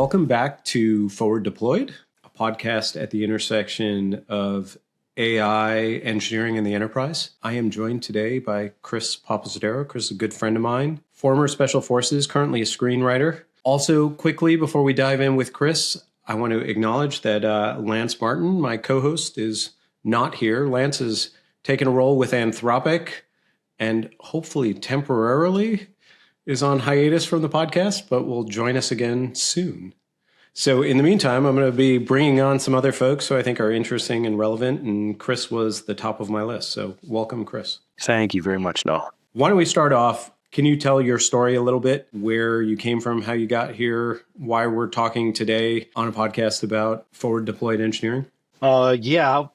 Welcome back to Forward Deployed, a podcast at the intersection of AI, engineering, and the enterprise. I am joined today by Chris Papasadero. Chris is a good friend of mine, former Special Forces, currently a screenwriter. Also, quickly, before we dive in with Chris, I want to acknowledge that Lance Martin, my co-host, is not here. Lance has taken a role with Anthropic and hopefully temporarily is on hiatus from the podcast, but will join us again soon. So in the meantime, I'm going to be bringing on some other folks who I think are interesting and relevant, and Chris was the top of my list. So welcome, Chris. Thank you very much, Noel. Why don't we start off? Can you tell your story a little bit, where you came from, how you got here, why we're talking today on a podcast about forward deployed engineering? Yeah.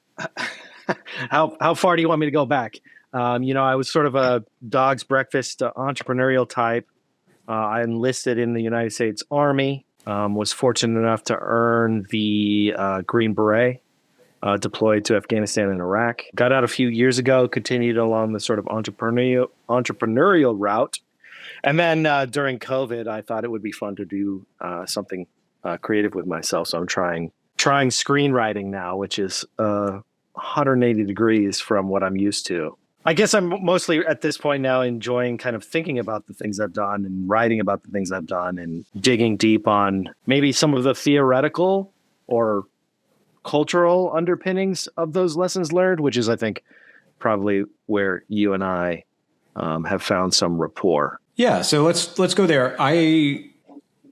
How far do you want me to go back? I was sort of a dog's breakfast entrepreneurial type. I enlisted in the United States Army, was fortunate enough to earn the Green Beret, deployed to Afghanistan and Iraq. Got out a few years ago, continued along the sort of entrepreneurial route. And then during COVID, I thought it would be fun to do something creative with myself. So I'm trying screenwriting now, which is 180 degrees from what I'm used to. I guess I'm mostly at this point now enjoying kind of thinking about the things I've done and writing about the things I've done and digging deep on maybe some of the theoretical or cultural underpinnings of those lessons learned, which is, I think, probably where you and I have found some rapport. Yeah, so let's go there.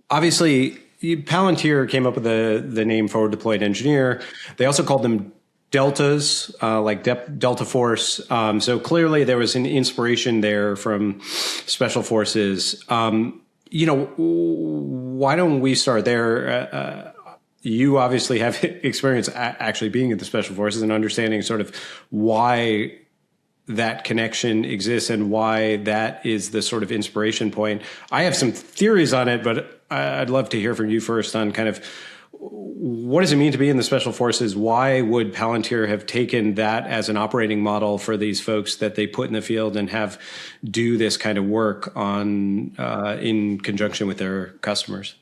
Obviously, Palantir came up with the name Forward Deployed Engineer. They also called them deltas, like Delta Force. So clearly there was an inspiration there from Special Forces. Why don't we start there? You obviously have experience actually being in the Special Forces and understanding sort of why that connection exists and why that is the sort of inspiration point. I have some theories on it, but I'd love to hear from you first on kind of what does it mean to be in the Special Forces? Why would Palantir have taken that as an operating model for these folks that they put in the field and have do this kind of work on in conjunction with their customers?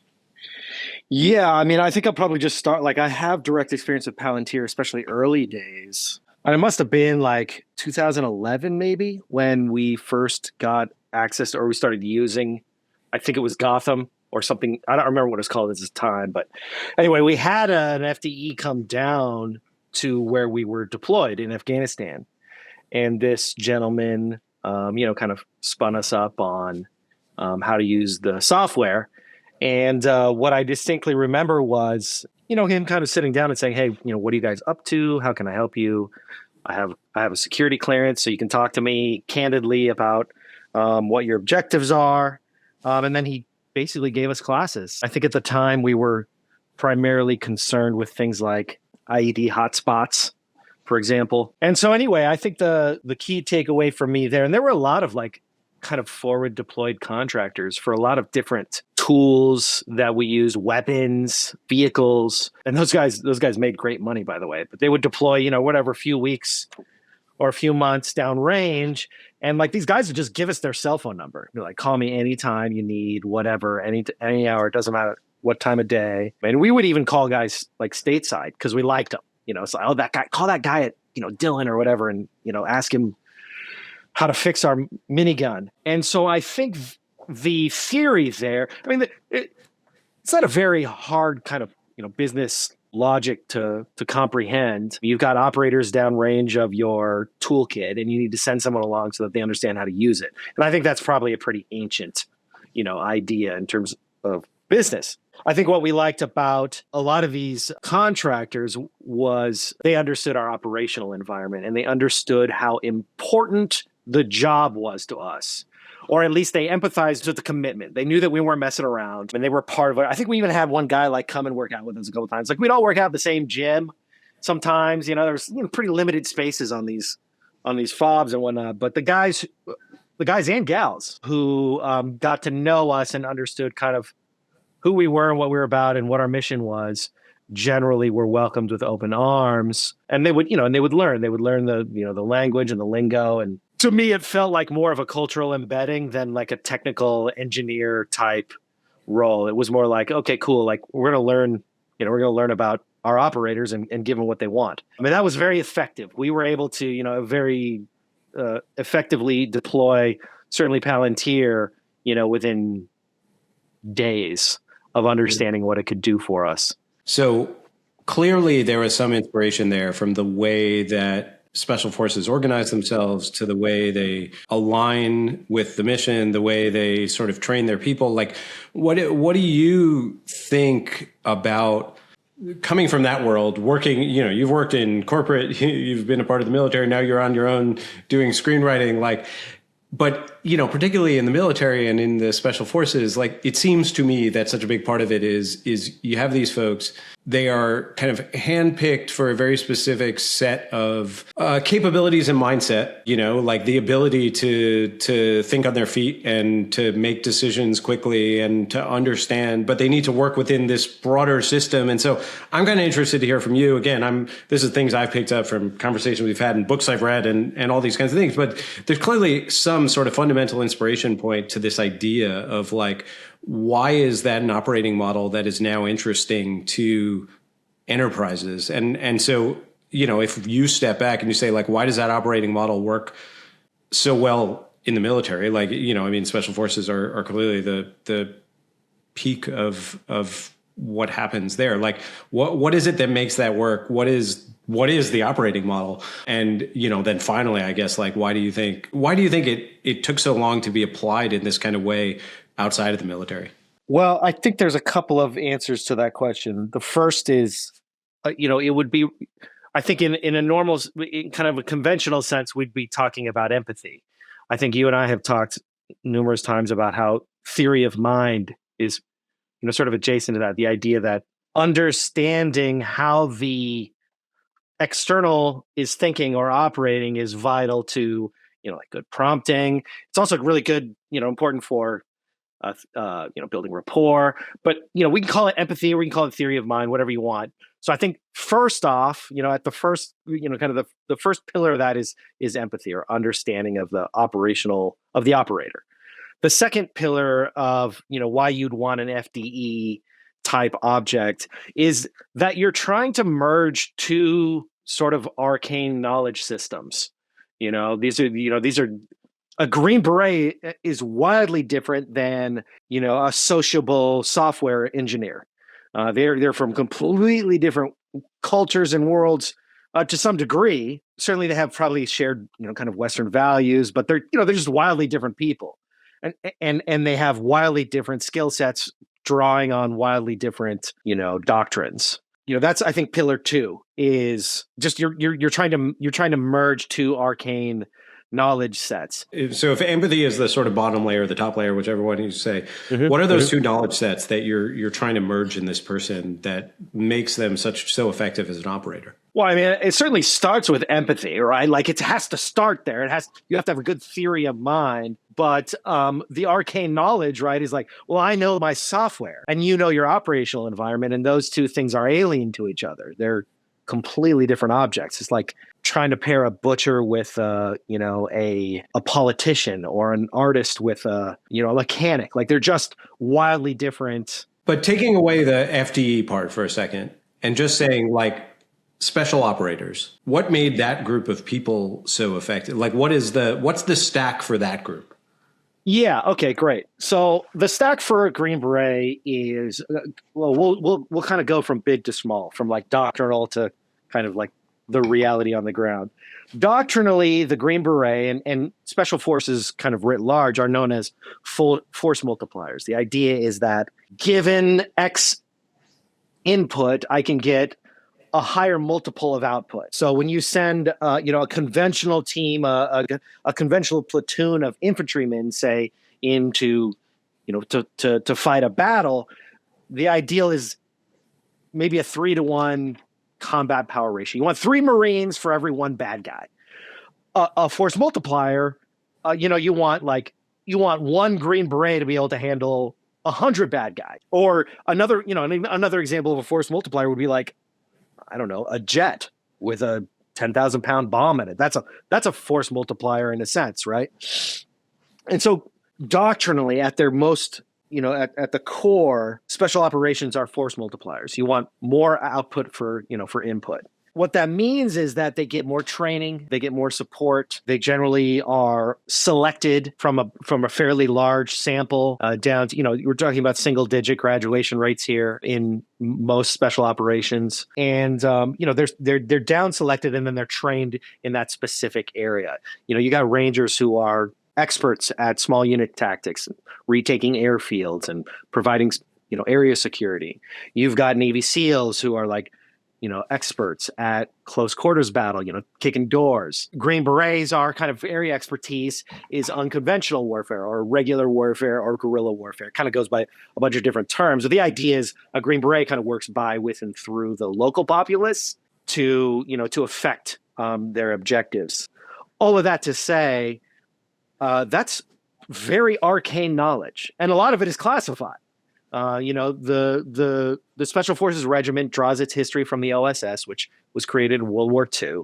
Yeah, I mean, I think I'll probably just start. I have direct experience with Palantir, especially early days. And it must have been like 2011, maybe, when we first got access or we started using, I think it was Gotham or something. I don't remember what it's called at this time. But anyway, we had an FDE come down to where we were deployed in Afghanistan. And this gentleman, kind of spun us up on how to use the software. And what I distinctly remember was, him kind of sitting down and saying, hey, what are you guys up to? How can I help you? I have a security clearance, so you can talk to me candidly about what your objectives are. And then he basically gave us classes. I think at the time we were primarily concerned with things like IED hotspots, for example. And so anyway, I think the key takeaway for me there, and there were a lot of kind of forward deployed contractors for a lot of different tools that we use, weapons, vehicles. And those guys made great money, by the way, but they would deploy, a few weeks or a few months downrange. And these guys would just give us their cell phone number. Be like, call me anytime you need, whatever, any hour, it doesn't matter what time of day. And we would even call guys stateside because we liked them, so, that guy, call that guy at, Dylan or whatever. And, ask him how to fix our minigun. And so I think the theory there, I mean, it's not a very hard kind of, business logic to comprehend. You've got operators downrange of your toolkit and you need to send someone along so that they understand how to use it. And I think that's probably a pretty ancient, idea in terms of business. I think what we liked about a lot of these contractors was they understood our operational environment and they understood how important the job was to us. Or at least they empathized with the commitment. They knew that we weren't messing around and they were part of it. I think we even had one guy come and work out with us a couple of times. We'd all work out at the same gym sometimes. There's pretty limited spaces on these fobs and whatnot. But the guys and gals who got to know us and understood kind of who we were and what we were about and what our mission was, generally were welcomed with open arms. And they would, and they would learn the language and the lingo. And to me, it felt like more of a cultural embedding than like a technical engineer type role. It was more like, okay, cool. Like we're going to learn, we're going to learn about our operators and give them what they want. I mean, that was very effective. We were able to, very effectively deploy certainly Palantir, within days of understanding what it could do for us. So clearly there was some inspiration there from the way that special forces organize themselves to the way they align with the mission, the way they sort of train their people. Like, what do you think about coming from that world, working, you've worked in corporate, you've been a part of the military, now you're on your own doing screenwriting, but, particularly in the military and in the special forces, it seems to me that such a big part of it is you have these folks, they are kind of handpicked for a very specific set of capabilities and mindset, like the ability to think on their feet and to make decisions quickly and to understand, but they need to work within this broader system. And so I'm kind of interested to hear from you. Again, this is things I've picked up from conversations we've had and books I've read and all these kinds of things. But there's clearly some sort of fundamental inspiration point to this idea of why is that an operating model that is now interesting to enterprises? And so, if you step back and you say, why does that operating model work so well in the military? Special forces are clearly the peak of what happens there. What is it that makes that work? What is the operating model? And, then finally, I guess, why do you think it took so long to be applied in this kind of way outside of the military? Well, I think there's a couple of answers to that question. The first is, it would be, I think in a normal, in kind of a conventional sense, we'd be talking about empathy. I think you and I have talked numerous times about how theory of mind is, sort of adjacent to that. The idea that understanding how the external is thinking or operating is vital to, good prompting. It's also really good, important for building rapport, but we can call it empathy, or we can call it theory of mind, whatever you want. So I think first off, at the first, kind of the first pillar of that is empathy, or understanding of the operator. The second pillar of why you'd want an FDE type object is that you're trying to merge two sort of arcane knowledge systems. These are a Green Beret is wildly different than a sociable software engineer. They're from completely different cultures and worlds to some degree. Certainly, they have probably shared kind of Western values, but they're just wildly different people, and they have wildly different skill sets, drawing on wildly different doctrines. That's, I think, pillar two is just you're trying to merge two arcane knowledge sets. So if empathy is the sort of bottom layer, the top layer, whichever one you say, what are those two knowledge sets that you're trying to merge in this person that makes them so effective as an operator? Well, I mean, it certainly starts with empathy, right? It has to start there. You have to have a good theory of mind. But the arcane knowledge, right, is well, I know my software and your operational environment, and those two things are alien to each other. They're completely different objects. It's like trying to pair a butcher with a politician, or an artist with a mechanic. They're just wildly different. But taking away the FDE part for a second and just saying special operators, what made that group of people so effective? What's the stack for that group? Yeah. Okay. Great. So the stack for a Green Beret is we'll kind of go from big to small, from doctrinal to kind of the reality on the ground. Doctrinally, the Green Beret and special forces kind of writ large are known as full force multipliers. The idea is that given X input, I can get a higher multiple of output. So when you send, a conventional team, a conventional platoon of infantrymen, say, into, to fight a battle, the ideal is maybe a 3-to-1 combat power ratio. You want 3 Marines for every 1 bad guy. A force multiplier, you want 1 Green Beret to be able to handle 100 bad guys. Or another example of a force multiplier would be I don't know, a jet with a 10,000 pound bomb in it. That's a force multiplier in a sense, right? And so doctrinally, at their most at the core, special operations are force multipliers. You want more output for input. What that means is that they get more training, they get more support. They generally are selected from a fairly large sample down to, we're talking about single digit graduation rates here in most special operations. And, they're down selected and then they're trained in that specific area. You got Rangers who are experts at small unit tactics, retaking airfields and providing, area security. You've got Navy SEALs who are like, experts at close quarters battle, kicking doors. Green Berets, our kind of area expertise is unconventional warfare or regular warfare or guerrilla warfare. It kind of goes by a bunch of different terms. So the idea is a Green Beret kind of works by, with, and through the local populace to affect their objectives. All of that to say, that's very arcane knowledge, and a lot of it is classified. The Special Forces Regiment draws its history from the OSS, which was created in World War II.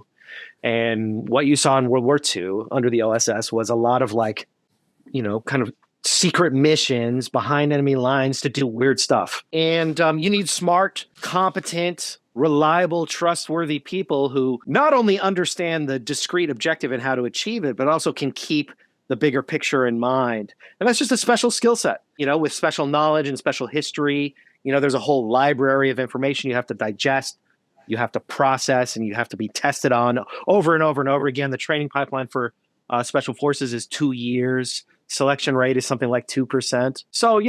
And what you saw in World War II under the OSS was a lot of kind of secret missions behind enemy lines to do weird stuff. And you need smart, competent, reliable, trustworthy people who not only understand the discrete objective and how to achieve it, but also can keep the bigger picture in mind. And that's just a special skill set, with special knowledge and special history. There's a whole library of information you have to digest, you have to process, and you have to be tested on over and over and over again. The training pipeline for special forces is 2 years. Selection rate is something like 2%. So,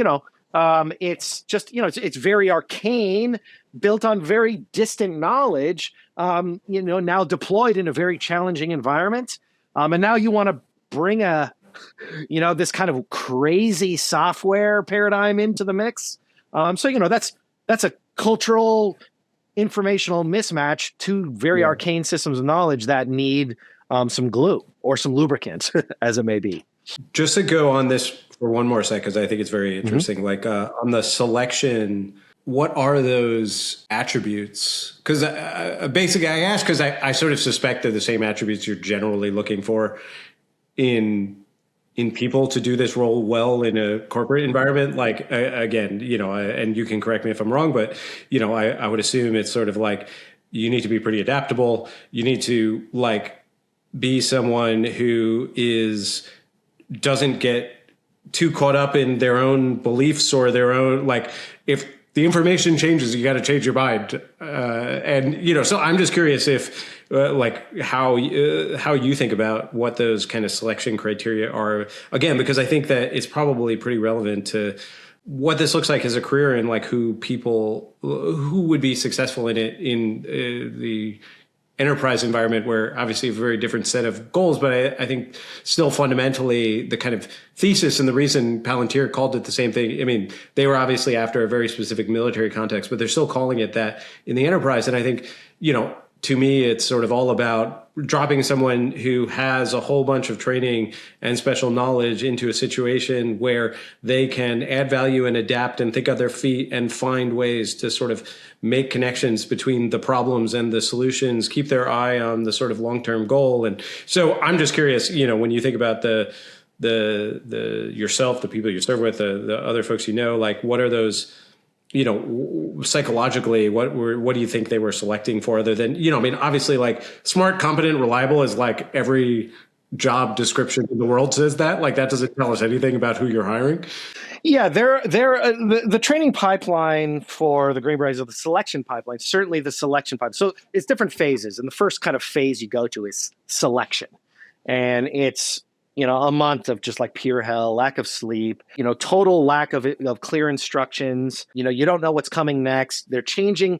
it's just, it's very arcane, built on very distant knowledge, now deployed in a very challenging environment. And now you want to bring this kind of crazy software paradigm into the mix. So that's a cultural, informational mismatch, two very arcane systems of knowledge that need some glue or some lubricant, as it may be. Just to go on this for one more sec, because I think it's very interesting. Like on the selection, what are those attributes? Because basically I ask because I sort of suspect they're the same attributes you're generally looking for in people to do this role well in a corporate environment. Like, again, and you can correct me if I'm wrong, but, I would assume it's sort of like you need to be pretty adaptable. You need to be someone who doesn't get too caught up in their own beliefs or their own, if the information changes, you got to change your mind. So I'm just curious if, how you think about what those kind of selection criteria are, again, because I think that it's probably pretty relevant to what this looks like as a career and who would be successful in it in the enterprise environment, where obviously a very different set of goals, but I think still fundamentally the kind of thesis and the reason Palantir called it the same thing. I mean, they were obviously after a very specific military context, but they're still calling it that in the enterprise. And I think, to me, it's sort of all about dropping someone who has a whole bunch of training and special knowledge into a situation where they can add value and adapt and think on their feet and find ways to sort of make connections between the problems and the solutions, keep their eye on the sort of long-term goal. And so I'm just curious, when you think about the yourself, the people you serve with, the other folks, what are those, psychologically, what do you think they were selecting for, other than, obviously smart, competent, reliable is every job description in the world says that. That doesn't tell us anything about who you're hiring. Yeah, the training pipeline for the Green Berets, or the selection pipeline, certainly the selection pipeline. So it's different phases. And the first kind of phase you go to is selection. And it's, a month of just pure hell, lack of sleep, total lack of clear instructions. You don't know what's coming next. They're changing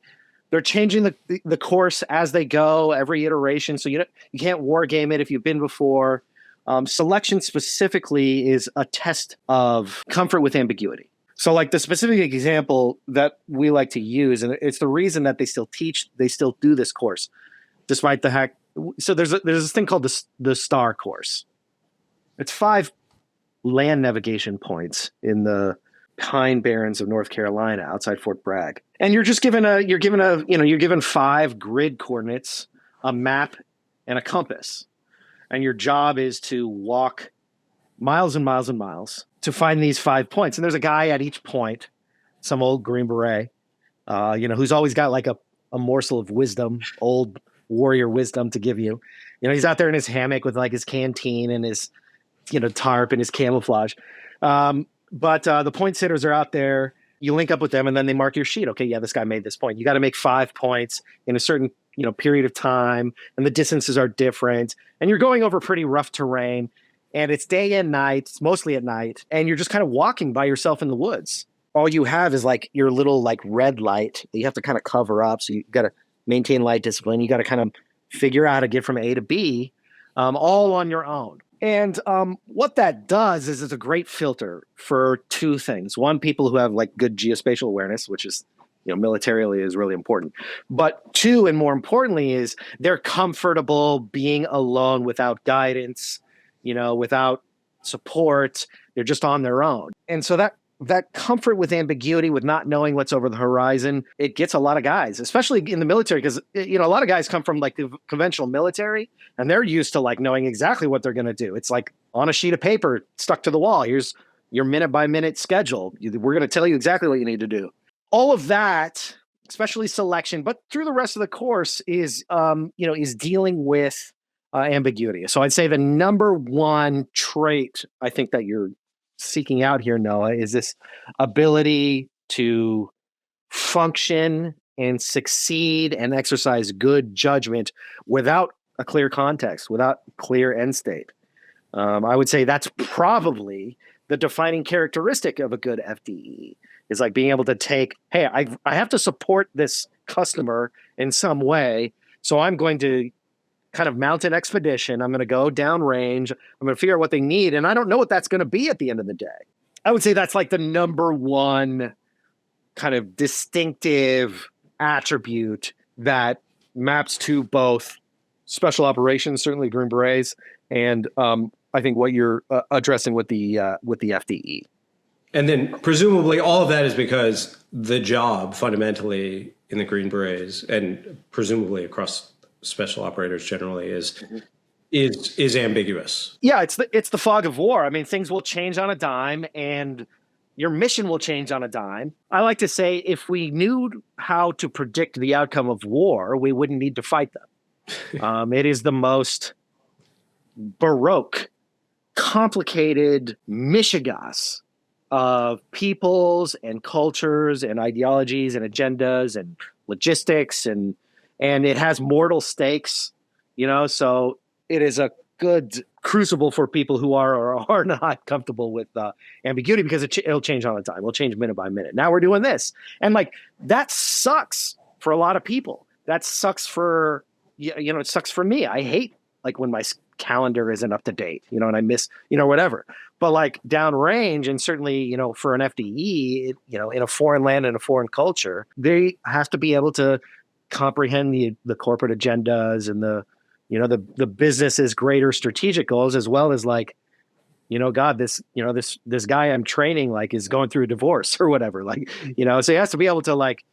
the course as they go, every iteration. So you can't war game it if you've been before. Selection specifically is a test of comfort with ambiguity. So the specific example that we like to use, and it's the reason that they still do this course, despite the hack. So there's this thing called the STAR course. It's 5 land navigation points in the Pine Barrens of North Carolina, outside Fort Bragg. And you're given 5 grid coordinates, a map, and a compass. And your job is to walk miles and miles and miles to find these 5 points. And there's a guy at each point, some old Green Beret, who's always got like a morsel of wisdom, old warrior wisdom to give you. He's out there in his hammock with like his canteen and his, tarp and his camouflage. But the point sitters are out there. You link up with them and then they mark your sheet. Okay, yeah, this guy made this point. You got to make 5 points in a certain period of time, and the distances are different. And you're going over pretty rough terrain, and it's day and night. It's mostly at night, and you're just kind of walking by yourself in the woods. All you have is like your little like red light that you have to kind of cover up. So you got to maintain light discipline. You got to kind of figure out how to get from A to B, all on your own. And what that does is it's a great filter for two things. One, people who have like good geospatial awareness, which is, militarily is really important. But two, and more importantly, is they're comfortable being alone without guidance, without support. They're just on their own. And so that comfort with ambiguity, with not knowing what's over the horizon, it gets a lot of guys, especially in the military, because a lot of guys come from like the conventional military, and they're used to like knowing exactly what they're going to do. It's like on a sheet of paper stuck to the wall. Here's your minute by minute schedule. We're going to tell you exactly what you need to do. All of that, especially selection, but through the rest of the course is dealing with ambiguity. So I'd say the number one trait I think that you're seeking out here, Noah, is this ability to function and succeed and exercise good judgment without a clear context, without clear end state. I would say that's probably the defining characteristic of a good FDE, is like being able to take, hey, I have to support this customer in some way, so I'm going to kind of mount an expedition. I'm going to go downrange. I'm going to figure out what they need. And I don't know what that's going to be at the end of the day. I would say that's like the number one kind of distinctive attribute that maps to both special operations, certainly Green Berets, and I think what you're addressing with the FDE. And then presumably all of that is because the job fundamentally in the Green Berets, and presumably across special operators generally, is ambiguous. Yeah, it's the fog of war. I mean, things will change on a dime, and your mission will change on a dime. I like to say if we knew how to predict the outcome of war, we wouldn't need to fight them. It is the most baroque, complicated mishigas of peoples and cultures and ideologies and agendas and logistics, and it has mortal stakes, so it is a good crucible for people who are or are not comfortable with ambiguity, because it'll change all the time. It'll change minute by minute. Now we're doing this. And like, that sucks for a lot of people. That sucks for, it sucks for me. I hate like when my calendar isn't up to date, and I miss, whatever. But like downrange, and certainly, for an FDE, in a foreign land and a foreign culture, they have to be able to comprehend the corporate agendas and the business's greater strategic goals, as well as like, God, this guy I'm training like is going through a divorce or whatever, like, so he has to be able to like,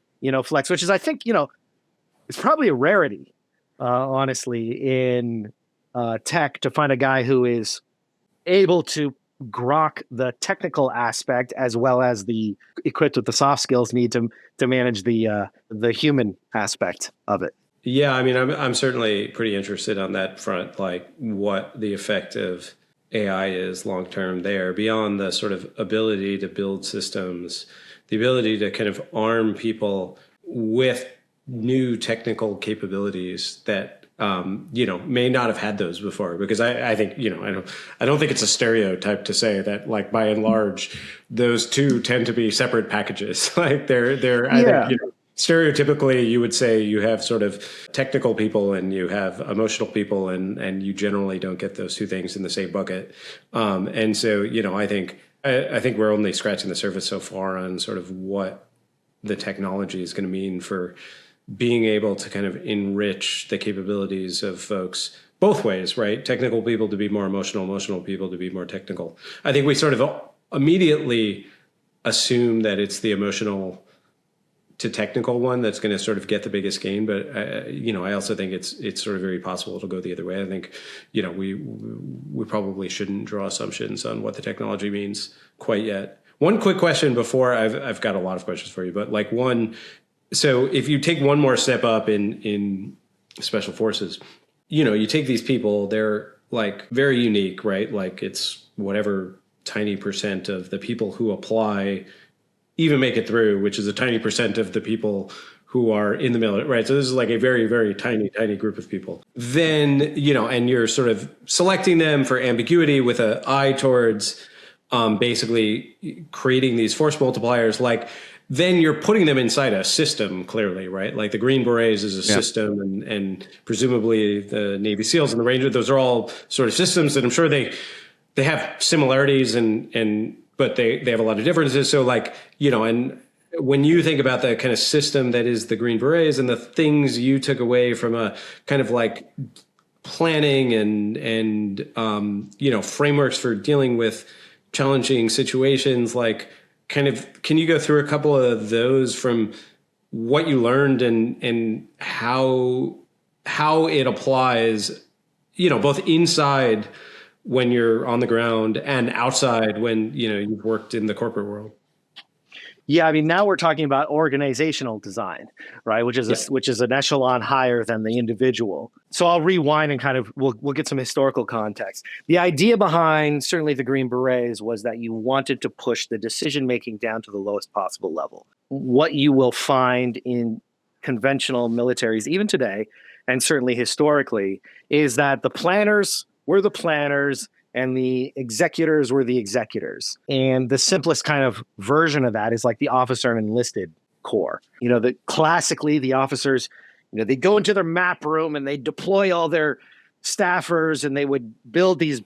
flex, which is, I think, it's probably a rarity, honestly, in tech, to find a guy who is able to grok the technical aspect as well as the equipped with the soft skills need to manage the human aspect of it. Yeah, I mean, I'm certainly pretty interested on that front, like what the effect of AI is long term there, beyond the sort of ability to build systems, the ability to kind of arm people with new technical capabilities that may not have had those before. Because I think, I don't think it's a stereotype to say that, like, by and large, those two tend to be separate packages. Like they're I think, stereotypically, you would say you have sort of technical people and you have emotional people, and you generally don't get those two things in the same bucket. And so, I think we're only scratching the surface so far on sort of what the technology is going to mean for being able to kind of enrich the capabilities of folks both ways, right? Technical people to be more emotional people to be more technical. I think we sort of immediately assume that it's the emotional to technical one that's going to sort of get the biggest gain. But I also think it's sort of very possible it'll go the other way. I think we probably shouldn't draw assumptions on what the technology means quite yet. One quick question before I've got a lot of questions for you, but like one. So if you take one more step up in special forces, you take these people, they're like very unique, right? Like it's whatever tiny percent of the people who apply even make it through, which is a tiny percent of the people who are in the military, right? So this is like a very, very tiny group of people. Then, and you're sort of selecting them for ambiguity with an eye towards basically creating these force multipliers. Like, then you're putting them inside a system, clearly, right? Like the Green Berets is a system, and presumably the Navy SEALs and the Rangers, those are all sort of systems that I'm sure they have similarities but they have a lot of differences. So like, and when you think about the kind of system that is the Green Berets and the things you took away from a kind of like planning and frameworks for dealing with challenging situations, like kind of, can you go through a couple of those from what you learned and how it applies, both inside when you're on the ground and outside when, you've worked in the corporate world? Yeah, I mean, now we're talking about organizational design, right? Which is an echelon higher than the individual. So I'll rewind and kind of we'll get some historical context. The idea behind certainly the Green Berets was that you wanted to push the decision making down to the lowest possible level. What you will find in conventional militaries, even today, and certainly historically, is that the planners were the planners and the executors were the executors. And the simplest kind of version of that is like the officer and enlisted corps. Classically the officers, they go into their map room and they deploy all their staffers and they would build these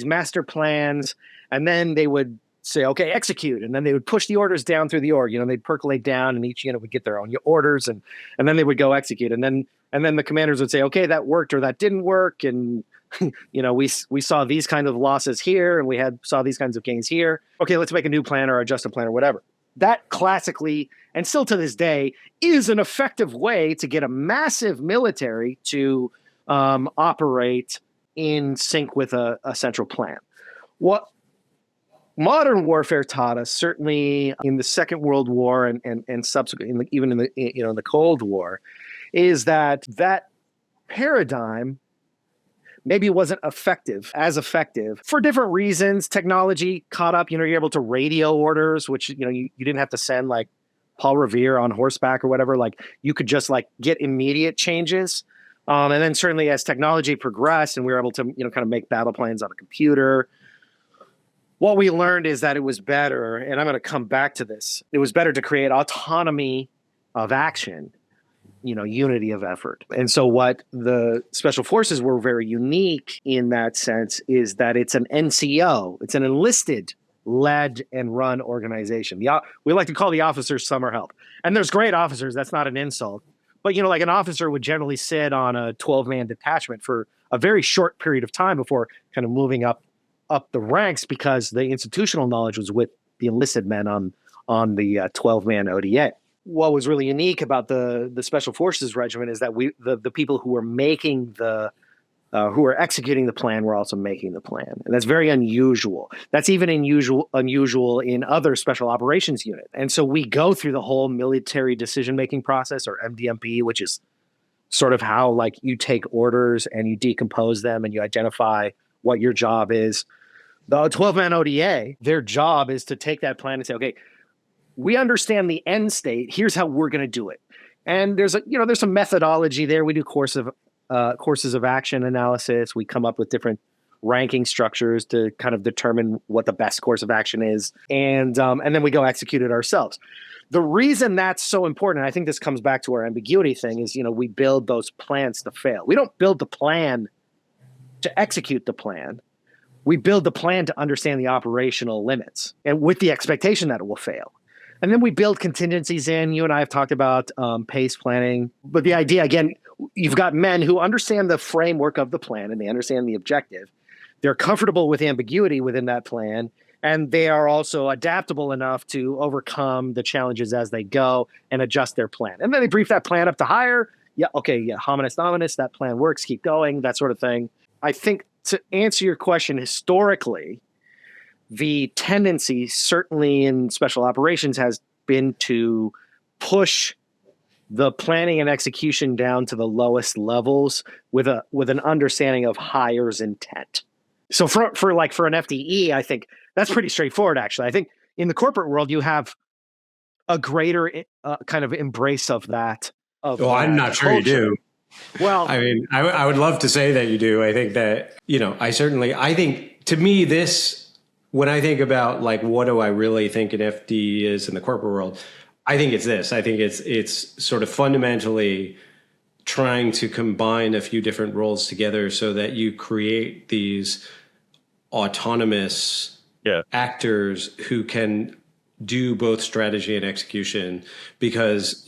master plans, and then they would say, okay, execute. And then they would push the orders down through the org. They'd percolate down and each unit would get their own orders and then they would go execute. And then the commanders would say, okay, that worked or that didn't work. And we saw these kind of losses here and we saw these kinds of gains here. Okay, let's make a new plan or adjust a plan or whatever. That classically, and still to this day, is an effective way to get a massive military to operate in sync with a central plan. What modern warfare taught us, certainly in the Second World War and subsequently, even in the Cold War, is that paradigm maybe it wasn't as effective for different reasons. Technology caught up, you're able to radio orders, which, you didn't have to send like Paul Revere on horseback or whatever. Like you could just like get immediate changes. And then certainly as technology progressed and we were able to, kind of make battle plans on a computer, what we learned is that it was better, and I'm going to come back to this, it was better to create autonomy of action, unity of effort. And so what the special forces were very unique in that sense is that it's an NCO, it's an enlisted led and run organization. We like to call the officers summer help. And there's great officers, that's not an insult. But, like an officer would generally sit on a 12-man detachment for a very short period of time before kind of moving up the ranks, because the institutional knowledge was with the enlisted men on the 12-man ODA. What was really unique about the Special Forces Regiment is that the people who were making who were executing the plan were also making the plan. And that's very unusual. That's even unusual in other special operations units. And so we go through the whole military decision-making process, or MDMP, which is sort of how like you take orders and you decompose them and you identify what your job is. The 12-man ODA, their job is to take that plan and say, okay, we understand the end state. Here's how we're going to do it. And there's some methodology there. We do courses of action analysis. We come up with different ranking structures to kind of determine what the best course of action is. And then we go execute it ourselves. The reason that's so important, and I think this comes back to our ambiguity thing, is, we build those plans to fail. We don't build the plan to execute the plan. We build the plan to understand the operational limits and with the expectation that it will fail. And then we build contingencies in. You and I have talked about pace planning. But the idea, again, you've got men who understand the framework of the plan and they understand the objective. They're comfortable with ambiguity within that plan. And they are also adaptable enough to overcome the challenges as they go and adjust their plan. And then they brief that plan up to higher. Yeah, okay, yeah, hominis nominus, that plan works, keep going, that sort of thing. I think to answer your question, historically, the tendency, certainly in special operations, has been to push the planning and execution down to the lowest levels with an understanding of hire's intent. So for an FDE, I think that's pretty straightforward, actually. I think in the corporate world, you have a greater kind of embrace of that. I'm not sure you do. Well, I mean, I would love to say that you do. I think that, I think to me, when I think about like, what do I really think an FD is in the corporate world? I think it's this. I think it's sort of fundamentally trying to combine a few different roles together so that you create these autonomous actors who can do both strategy and execution. Because,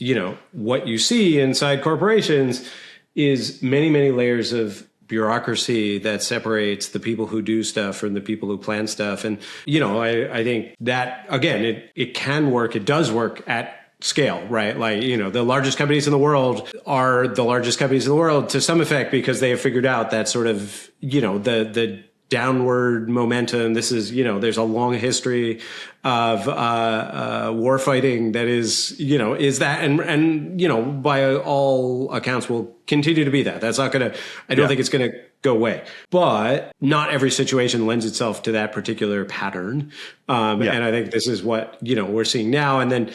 what you see inside corporations is many, many layers of bureaucracy that separates the people who do stuff from the people who plan stuff. And, I think that, again, it can work. It does work at scale, right? Like, the largest companies in the world are the largest companies in the world to some effect because they have figured out that sort of, the downward momentum. This is, there's a long history of war fighting that is that, and by all accounts will continue to be that. That's not going to, I don't think it's going to go away. But not every situation lends itself to that particular pattern. And I think this is what, we're seeing now. And then,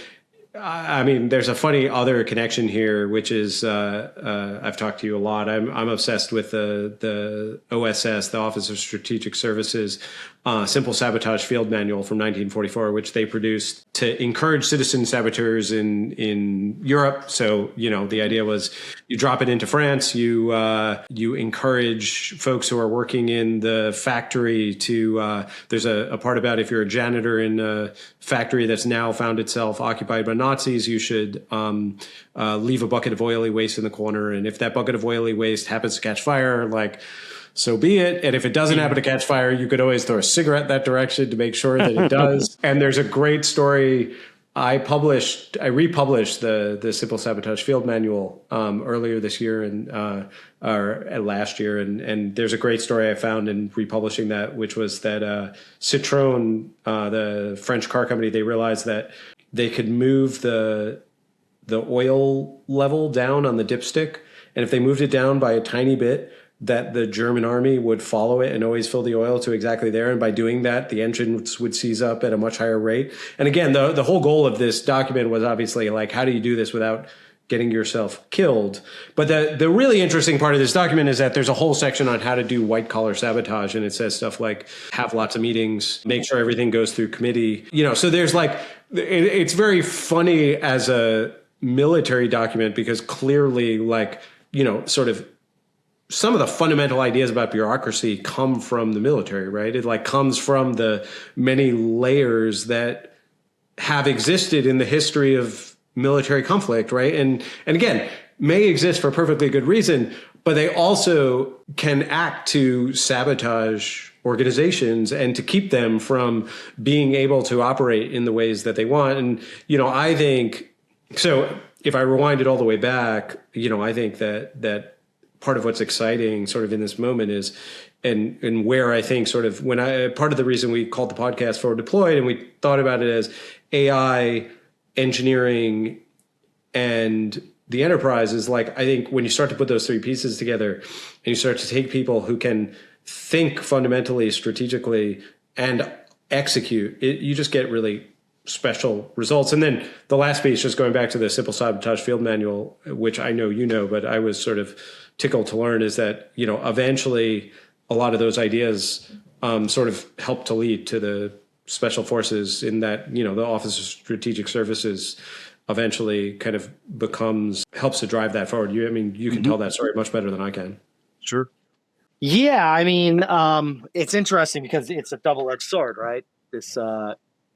I mean, there's a funny other connection here, which is I've talked to you a lot. I'm obsessed with the OSS, the Office of Strategic Services, Simple Sabotage Field Manual from 1944, which they produced to encourage citizen saboteurs in Europe. So, the idea was you drop it into France, you encourage folks who are working in the factory to, there's a part about if you're a janitor in a factory that's now found itself occupied by Nazis, you should leave a bucket of oily waste in the corner. And if that bucket of oily waste happens to catch fire, so be it. And if it doesn't happen to catch fire, you could always throw a cigarette that direction to make sure that it does. And there's a great story. I republished the Simple Sabotage Field Manual earlier this year or last year. And there's a great story I found in republishing that, which was that Citroën, the French car company, they realized that they could move the oil level down on the dipstick. And if they moved it down by a tiny bit, that the German army would follow it and always fill the oil to exactly there. And by doing that, the engines would seize up at a much higher rate. And again, the whole goal of this document was obviously like, how do you do this without getting yourself killed? But the really interesting part of this document is that there's a whole section on how to do white collar sabotage. And it says stuff like have lots of meetings, make sure everything goes through committee. So there's it's very funny as a military document because clearly sort of some of the fundamental ideas about bureaucracy come from the military, right? It comes from the many layers that have existed in the history of military conflict, right? And again, may exist for perfectly good reason, but they also can act to sabotage organizations and to keep them from being able to operate in the ways that they want. And, I think, so if I rewind it all the way back, I think that part of what's exciting sort of in this moment is, and where I think sort of part of the reason we called the podcast Forward Deployed and we thought about it as AI, engineering, and the enterprise is I think when you start to put those three pieces together and you start to take people who can think fundamentally, strategically, and execute, you just get really special results. And then the last piece, just going back to the Simple Sabotage Field Manual, which I know, but I was sort of tickled to learn, is that, eventually a lot of those ideas sort of help to lead to the special forces in that, the Office of Strategic Services eventually kind of helps to drive that forward. You can tell that story much better than I can. Sure. Yeah. It's interesting because it's a double-edged sword, right? This,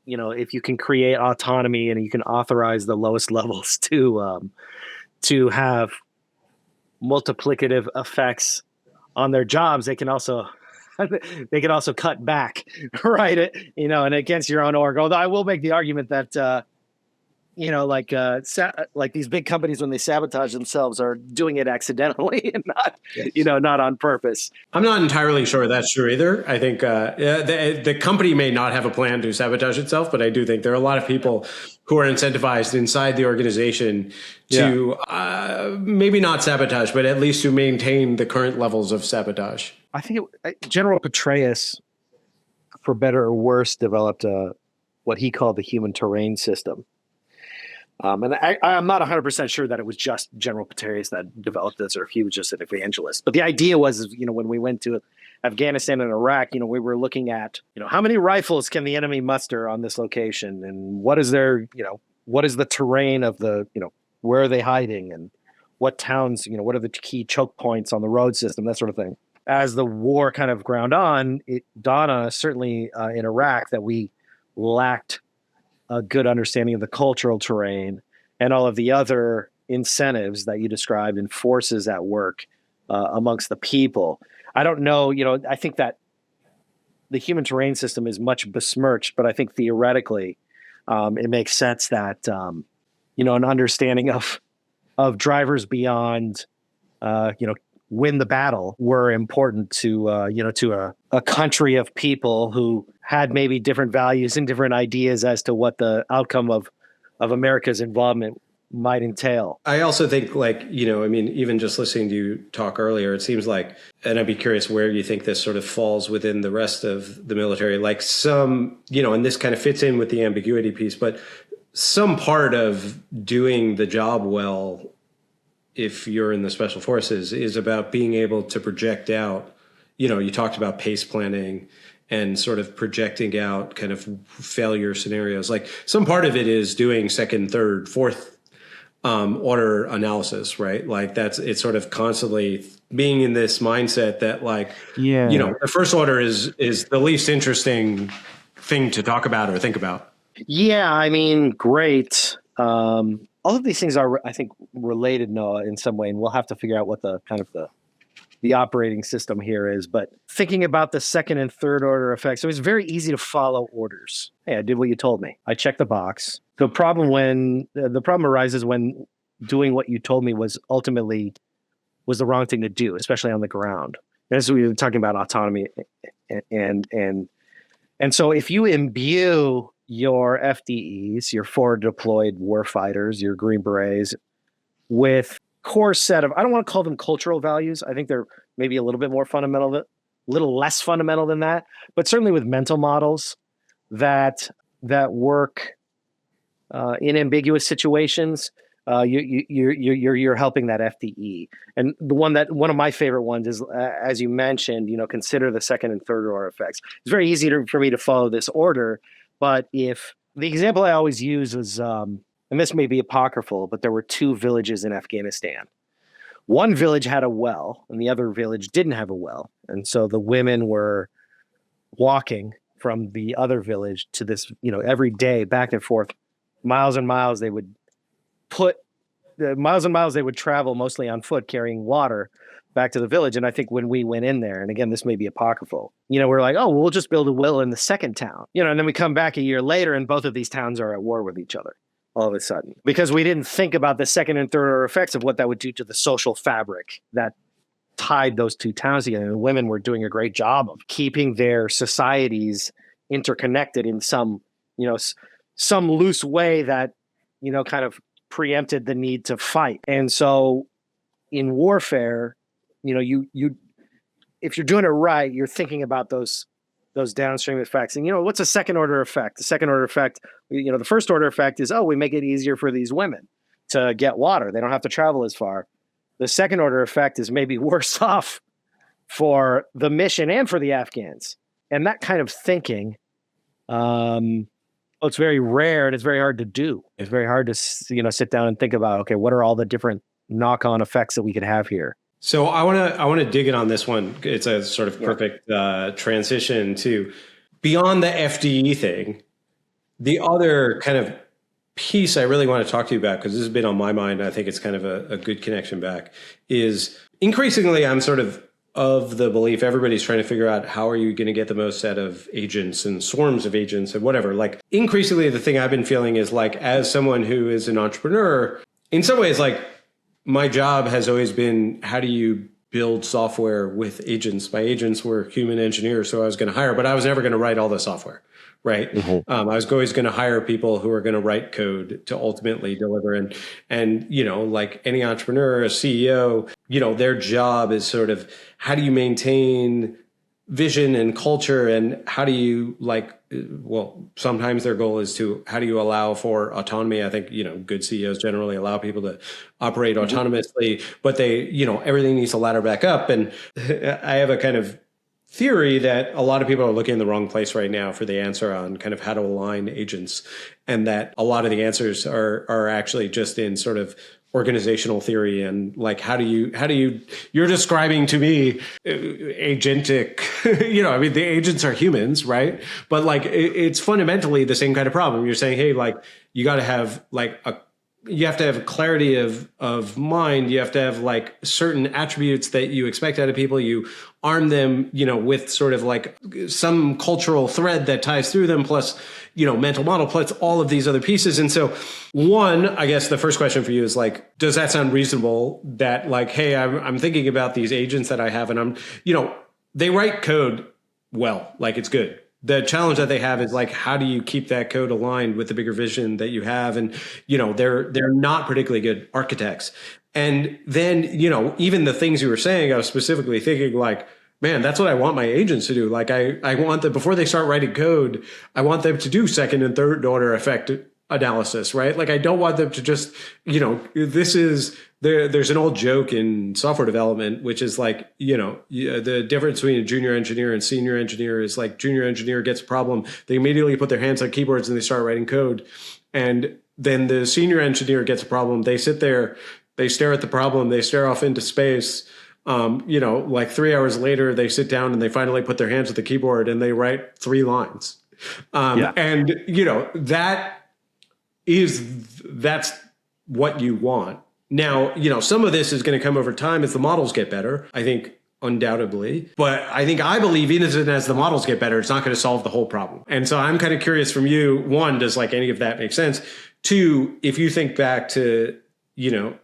if you can create autonomy and you can authorize the lowest levels to have multiplicative effects on their jobs, they can also they can also cut back, right? And against your own org. Although I will make the argument that like these big companies, when they sabotage themselves, are doing it accidentally and not, Yes. not on purpose. I'm not entirely sure that's true either. I think the company may not have a plan to sabotage itself, but I do think there are a lot of people who are incentivized inside the organization to maybe not sabotage, but at least to maintain the current levels of sabotage. I think General Petraeus, for better or worse, developed what he called the human terrain system. And I'm not 100% sure that it was just General Petraeus that developed this, or if he was just an evangelist. But the idea was, when we went to Afghanistan and Iraq, we were looking at, how many rifles can the enemy muster on this location, and what is their, what is the terrain of the, where are they hiding, and what towns, what are the key choke points on the road system, that sort of thing. As the war kind of ground on, it dawned on us, certainly in Iraq, that we lacked a good understanding of the cultural terrain and all of the other incentives that you described and forces at work amongst the people. I don't know, I think that the human terrain system is much besmirched, but I think theoretically it makes sense that, an understanding of drivers beyond, win the battle were important to a country of people who had maybe different values and different ideas as to what the outcome of America's involvement might entail. I also think, even just listening to you talk earlier, it seems like, and I'd be curious where you think this sort of falls within the rest of the military, like some, and this kind of fits in with the ambiguity piece, but some part of doing the job well, if you're in the special forces, is about being able to project out, you talked about pace planning and sort of projecting out kind of failure scenarios. Like some part of it is doing second, third, fourth order analysis, right? Like it's sort of constantly being in this mindset that the first order is the least interesting thing to talk about or think about. Yeah, great. All of these things are, I think, related, Noah, in some way, and we'll have to figure out what the kind of the operating system here is. But thinking about the second and third order effects, so it's very easy to follow orders. Hey, I did what you told me. I checked the box. The problem arises when doing what you told me was the wrong thing to do, especially on the ground. As we were talking about autonomy, and so if you imbue your FDEs, your forward deployed warfighters, your Green Berets, with core set of, I don't want to call them cultural values. I think they're maybe a little bit more fundamental, a little less fundamental than that, but certainly with mental models that work in ambiguous situations. You're helping that FDE. And one of my favorite ones is, as you mentioned, consider the second and third order effects. It's very easy for me to follow this order. But if the example I always use was, and this may be apocryphal, but there were two villages in Afghanistan. One village had a well and the other village didn't have a well. And so the women were walking from the other village to this, every day back and forth, miles and miles they would travel mostly on foot carrying water back to the village. And I think when we went in there, and again, this may be apocryphal, we're like, oh, we'll just build a well in the second town, and then we come back a year later and both of these towns are at war with each other all of a sudden, because we didn't think about the second and third order effects of what that would do to the social fabric that tied those two towns together. And women were doing a great job of keeping their societies interconnected in some loose way that, kind of preempted the need to fight. And so in warfare, you if you're doing it right, you're thinking about those downstream effects. And what's a second order effect? The second order effect, the first order effect is, we make it easier for these women to get water. They don't have to travel as far. The second order effect is maybe worse off for the mission and for the Afghans. And that kind of thinking, it's very rare and it's very hard to do. It's very hard to sit down and think about, okay, what are all the different knock-on effects that we could have here? So I want to dig in on this one. It's a sort of perfect transition to beyond the FDE thing. The other kind of piece I really want to talk to you about, because this has been on my mind, and I think it's kind of a good connection back, is increasingly I'm sort of of the belief everybody's trying to figure out how are you going to get the most out of agents and swarms of agents and whatever. Like increasingly, the thing I've been feeling is like, as someone who is an entrepreneur, in some ways, like my job has always been, how do you build software with agents? My agents were human engineers, so I was going to hire, but I was never going to write all the software. Right. I was always going to hire people who are going to write code to ultimately deliver. And, you know, like any entrepreneur, a CEO, you know, their job is sort of, how do you maintain vision and culture, and how do you sometimes their goal is to, how do you allow for autonomy? I think, you know, good CEOs generally allow people to operate autonomously, but they, you know, everything needs to ladder back up. And I have a kind of theory that a lot of people are looking in the wrong place right now for the answer on kind of how to align agents, and that a lot of the answers are actually just in sort of organizational theory. And like, how do you you're describing to me agentic, you know, I mean, the agents are humans, right? But like, it's fundamentally the same kind of problem. You're saying, hey, like you got to have like you have to have clarity of mind. You have to have like certain attributes that you expect out of people. You arm them, you know, with sort of like some cultural thread that ties through them, plus, you know, mental model, plus all of these other pieces. And so one, I guess the first question for you is like, does that sound reasonable? That like, hey, I'm thinking about these agents that I have, and I'm, you know, they write code well, like it's good. The challenge that they have is like, how do you keep that code aligned with the bigger vision that you have? And, you know, they're not particularly good architects. And then, you know, even the things you were saying, I was specifically thinking like, man, that's what I want my agents to do. Like I want them, before they start writing code, I want them to do second and third order effect analysis, right? Like I don't want them to just, you know, there's an old joke in software development, which is like, you know, the difference between a junior engineer and senior engineer is like, junior engineer gets a problem, they immediately put their hands on keyboards and they start writing code. And then the senior engineer gets a problem, they sit there, they stare at the problem, they stare off into space. You know, like 3 hours later, they sit down and they finally put their hands at the keyboard and they write 3 lines. And, you know, that's what you want. Now, you know, some of this is going to come over time as the models get better, I think, undoubtedly. But I believe even as the models get better, it's not going to solve the whole problem. And so I'm kind of curious from you, one, does like any of that make sense? Two, if you think back to, you know,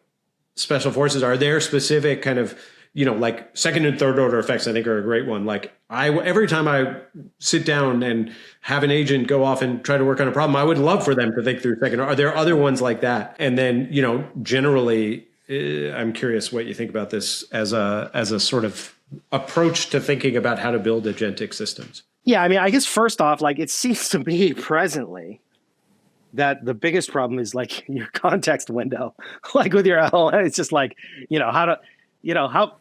special forces, are there specific kind of, you know, like second and third order effects, I think are a great one. Like every time I sit down and have an agent go off and try to work on a problem, I would love for them to think through second. Are there other ones like that? And then, you know, generally, I'm curious what you think about this as a sort of approach to thinking about how to build agentic systems. Yeah, I mean, I guess first off, like it seems to me presently that the biggest problem is like your context window. Like with your LLM, it's just like, how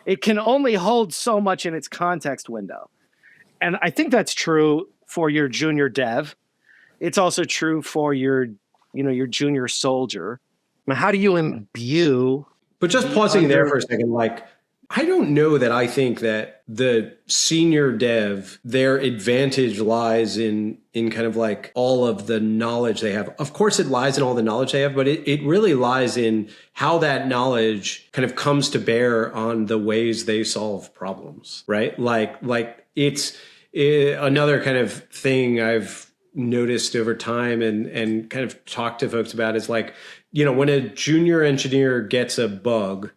it can only hold so much in its context window. And I think that's true for your junior dev. It's also true for your junior soldier. I mean, how do you imbue? But just pausing there for a second, like, I don't know that I think that the senior dev, their advantage lies in kind of like all of the knowledge they have. Of course, it lies in all the knowledge they have, but it really lies in how that knowledge kind of comes to bear on the ways they solve problems, right? Like it's another kind of thing I've noticed over time and kind of talked to folks about is like, you know, when a junior engineer gets a bug,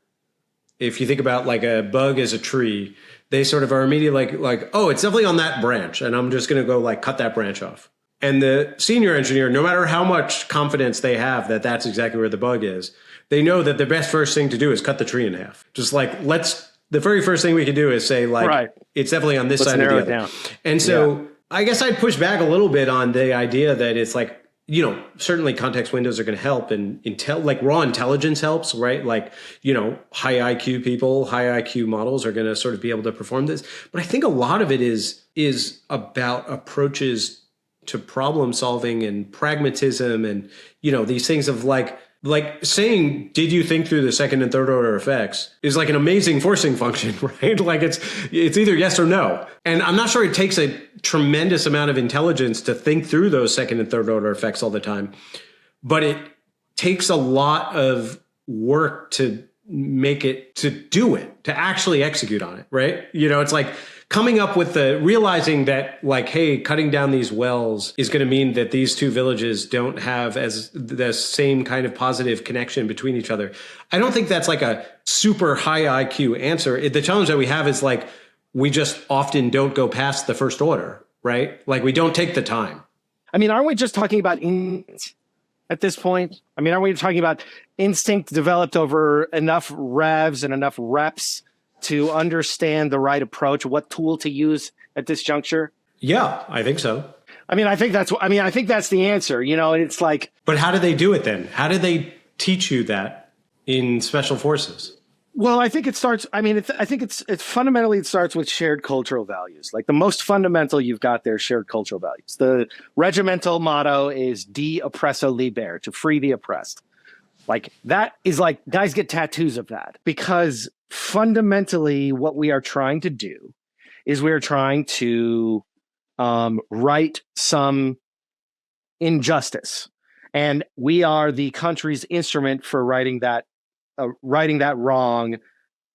if you think about like a bug as a tree, they sort of are immediately like, oh, it's definitely on that branch, and I'm just going to go like cut that branch off. And the senior engineer, no matter how much confidence they have that that's exactly where the bug is, they know that the best first thing to do is cut the tree in half. Just like, the very first thing we can do is say like, right, it's definitely on this side or the other. Down. And so I guess I'd push back a little bit on the idea that it's like, you know, certainly context windows are going to help, and like raw intelligence helps, right? Like, you know, high IQ people, high IQ models are going to sort of be able to perform this. But I think a lot of it is about approaches to problem solving and pragmatism, and, you know, these things of like saying, did you think through the second and third order effects is like an amazing forcing function, right? Like it's either yes or no. And I'm not sure it takes a tremendous amount of intelligence to think through those second and third order effects all the time, but it takes a lot of work to make it to do it, to actually execute on it, right? It's like coming up with realizing that like, hey, cutting down these wells is going to mean that these two villages don't have as the same kind of positive connection between each other. I don't think that's like a super high IQ answer. The challenge that we have is like, we just often don't go past the first order, right? Like we don't take the time. I mean, aren't we just talking about at this point? I mean, aren't we talking about instinct developed over enough revs and enough reps to understand the right approach, what tool to use at this juncture? Yeah, I think so. I think that's the answer. It's like, but how do they do it then? How do they teach you that in special forces? Well, I think it starts. It's fundamentally, it starts with shared cultural values. Like the most fundamental you've got there, shared cultural values. The regimental motto is "De oppresso liber," to free the oppressed. Like that is like, guys get tattoos of that, because fundamentally what we are trying to do is we're trying to right some injustice, and we are the country's instrument for righting that wrong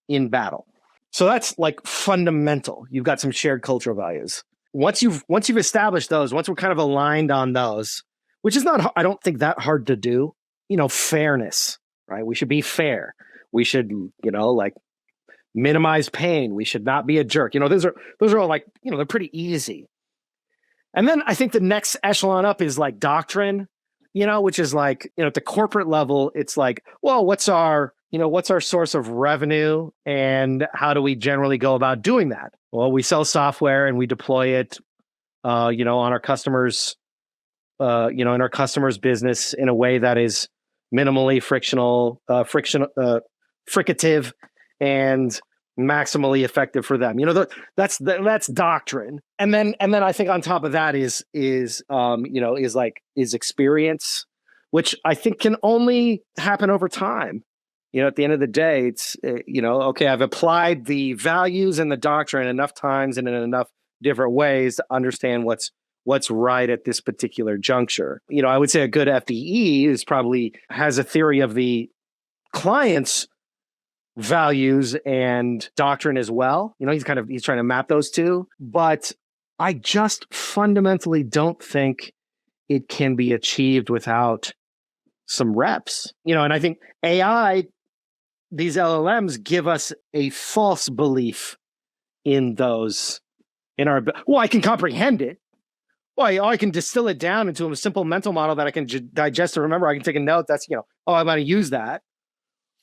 in battle. So that's like fundamental. You've got some shared cultural values. Once you've established those, once we're kind of aligned on those, which is not, I don't think that hard to do. Fairness, right? We should be fair. We should, like minimize pain. We should not be a jerk. Those are all like, they're pretty easy. And then I think the next echelon up is like doctrine, which is like, at the corporate level, it's like, well, what's our source of revenue and how do we generally go about doing that? Well, we sell software and we deploy it, on our customers, in our customers' business in a way that is minimally fricative and maximally effective for them. That's doctrine. And then I think on top of that is experience, which I think can only happen over time. At the end of the day, it's, okay, I've applied the values and the doctrine enough times and in enough different ways to understand what's right at this particular juncture. I would say a good FDE has a theory of the client's values and doctrine as well. He's trying to map those two, but I just fundamentally don't think it can be achieved without some reps. And I think these LLMs give us a false belief in those, I can comprehend it. Well, I can distill it down into a simple mental model that I can digest and remember. I can take a note. That's, I'm going to use that.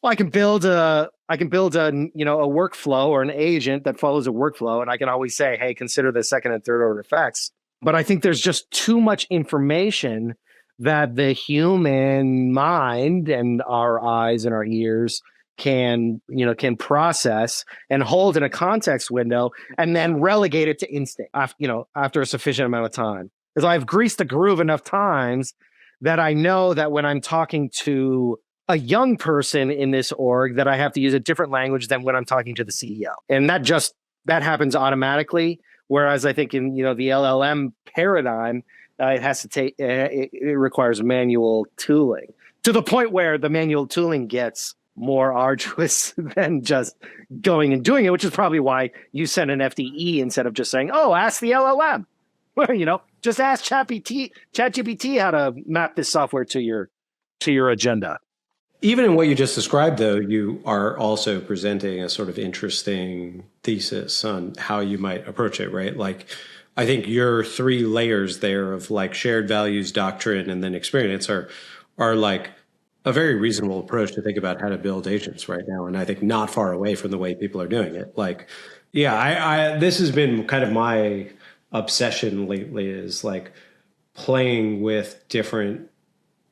Well, I can build a workflow or an agent that follows a workflow, and I can always say, hey, consider the second and third order effects. But I think there's just too much information that the human mind and our eyes and our ears can process and hold in a context window and then relegate it to instinct, after a sufficient amount of time. Because I've greased the groove enough times that I know that when I'm talking to a young person in this org, that I have to use a different language than when I'm talking to the CEO. And that happens automatically. Whereas I think in, the LLM paradigm, it requires manual tooling, to the point where the manual tooling gets more arduous than just going and doing it, which is probably why you send an FDE instead of just saying, oh, ask the LLM. Well, just ask ChatGPT how to map this software to your agenda. Even in what you just described, though, you are also presenting a sort of interesting thesis on how you might approach it, right? Like, I think your three layers there of like shared values, doctrine, and then experience are like a very reasonable approach to think about how to build agents right now. And I think not far away from the way people are doing it. Like, yeah, this has been kind of my obsession lately, is like playing with different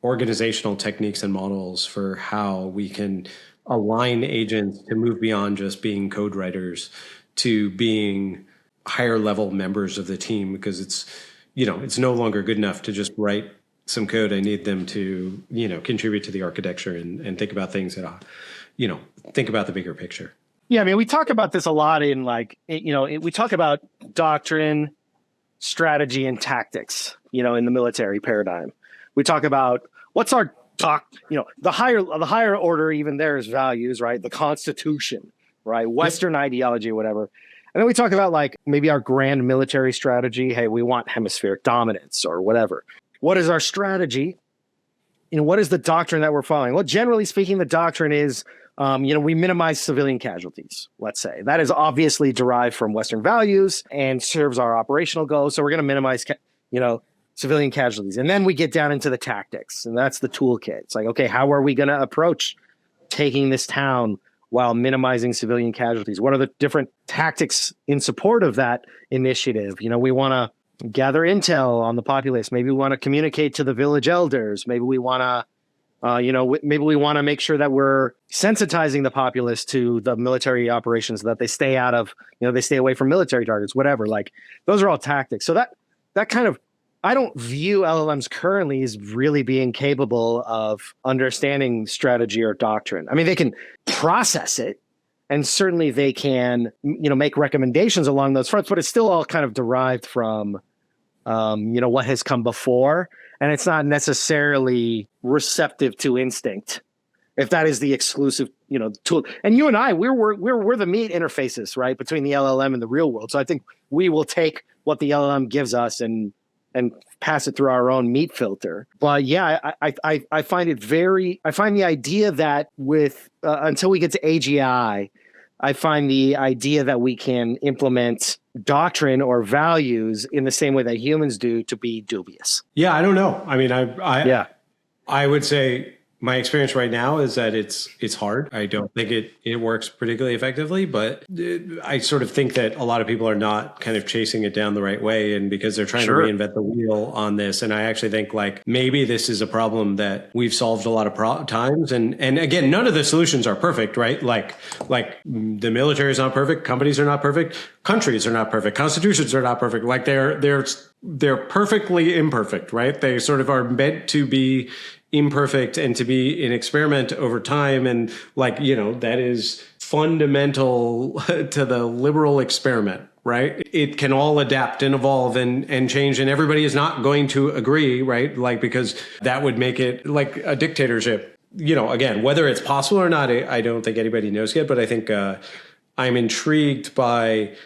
organizational techniques and models for how we can align agents to move beyond just being code writers to being higher level members of the team, because it's no longer good enough to just write some code. I need them to, contribute to the architecture and think about things that, think about the bigger picture. Yeah. I mean, we talk about this a lot in we talk about doctrine, strategy, and tactics, in the military paradigm. We talk about what's our the higher order, even there is values, right? The Constitution, right? Western ideology, whatever. And then we talk about like maybe our grand military strategy. Hey, we want hemispheric dominance or whatever. What is our strategy? What is the doctrine that we're following? Well, generally speaking, the doctrine is, we minimize civilian casualties, let's say. That is obviously derived from Western values and serves our operational goals. So we're going to minimize, civilian casualties. And then we get down into the tactics, and that's the toolkit. It's like, okay, how are we going to approach taking this town while minimizing civilian casualties? What are the different tactics in support of that initiative? We want to gather intel on the populace. Maybe we want to communicate to the village elders. Maybe we want to, make sure that we're sensitizing the populace to the military operations, so that they stay out of, they stay away from military targets, whatever. Like those are all tactics. So that kind of, I don't view LLMs currently as really being capable of understanding strategy or doctrine. I mean, they can process it, and certainly they can, make recommendations along those fronts, but it's still all kind of derived from, what has come before. And it's not necessarily receptive to instinct, if that is the exclusive, tool. And you and I, we're the meat interfaces, right, between the LLM and the real world. So I think we will take what the LLM gives us and pass it through our own meat filter. But yeah, I find the idea that with until we get to AGI, I find the idea that we can implement doctrine or values in the same way that humans do to be dubious. Yeah, I don't know. I mean, I would say my experience right now is that it's hard. I don't think it works particularly effectively, but I sort of think that a lot of people are not kind of chasing it down the right way, and because they're trying to reinvent the wheel on this. And I actually think like maybe this is a problem that we've solved a lot of times. And again, none of the solutions are perfect, right? Like the military is not perfect, companies are not perfect, countries are not perfect, constitutions are not perfect. Like they're perfectly imperfect, right? They sort of are meant to be imperfect and to be an experiment over time. And that is fundamental to the liberal experiment, right? It can all adapt and evolve and change, and everybody is not going to agree, right? Like, because that would make it like a dictatorship. Again, whether it's possible or not, I don't think anybody knows yet, but I think I'm intrigued by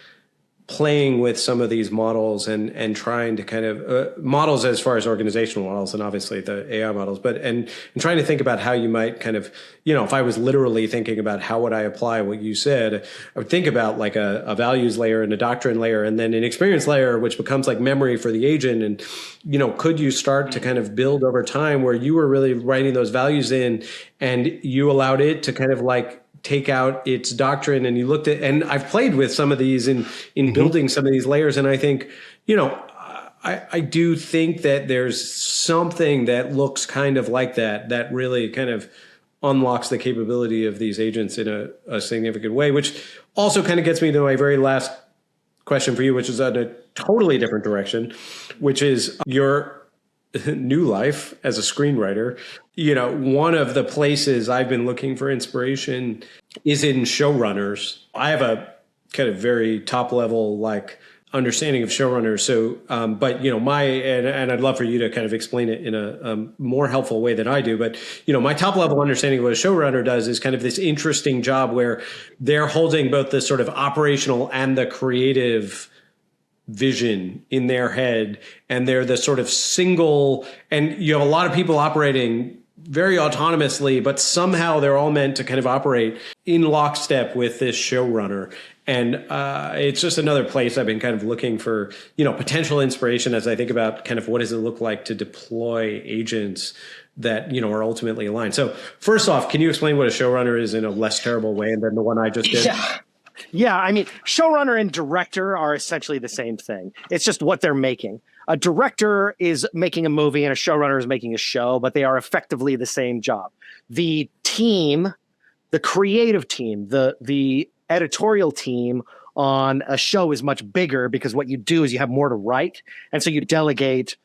playing with some of these models and trying to kind of models as far as organizational models and obviously the AI models, but and trying to think about how you might kind of, if I was literally thinking about how would I apply what you said, I would think about like a values layer and a doctrine layer and then an experience layer, which becomes like memory for the agent. And, could you start to kind of build over time where you were really writing those values in and you allowed it to kind of like take out its doctrine, and you looked at, and I've played with some of these in building some of these layers. And I think, I do think that there's something that looks kind of like that really kind of unlocks the capability of these agents in a significant way, which also kind of gets me to my very last question for you, which is on a totally different direction, which is your new life as a screenwriter. One of the places I've been looking for inspiration is in showrunners. I have a kind of very top level like understanding of showrunners. So, but and I'd love for you to kind of explain it in a more helpful way than I do. But my top level understanding of what a showrunner does is kind of this interesting job where they're holding both the sort of operational and the creative vision in their head, and they're the sort of single, and you have a lot of people operating very autonomously, but somehow they're all meant to kind of operate in lockstep with this showrunner. And it's just another place I've been kind of looking for, potential inspiration as I think about kind of what does it look like to deploy agents that, are ultimately aligned. So first off, can you explain what a showrunner is in a less terrible way than the one I just did? Yeah, I mean, showrunner and director are essentially the same thing. It's just what they're making. A director is making a movie and a showrunner is making a show, but they are effectively the same job. The team, the creative team, the editorial team on a show is much bigger because what you do is you have more to write. And so you delegate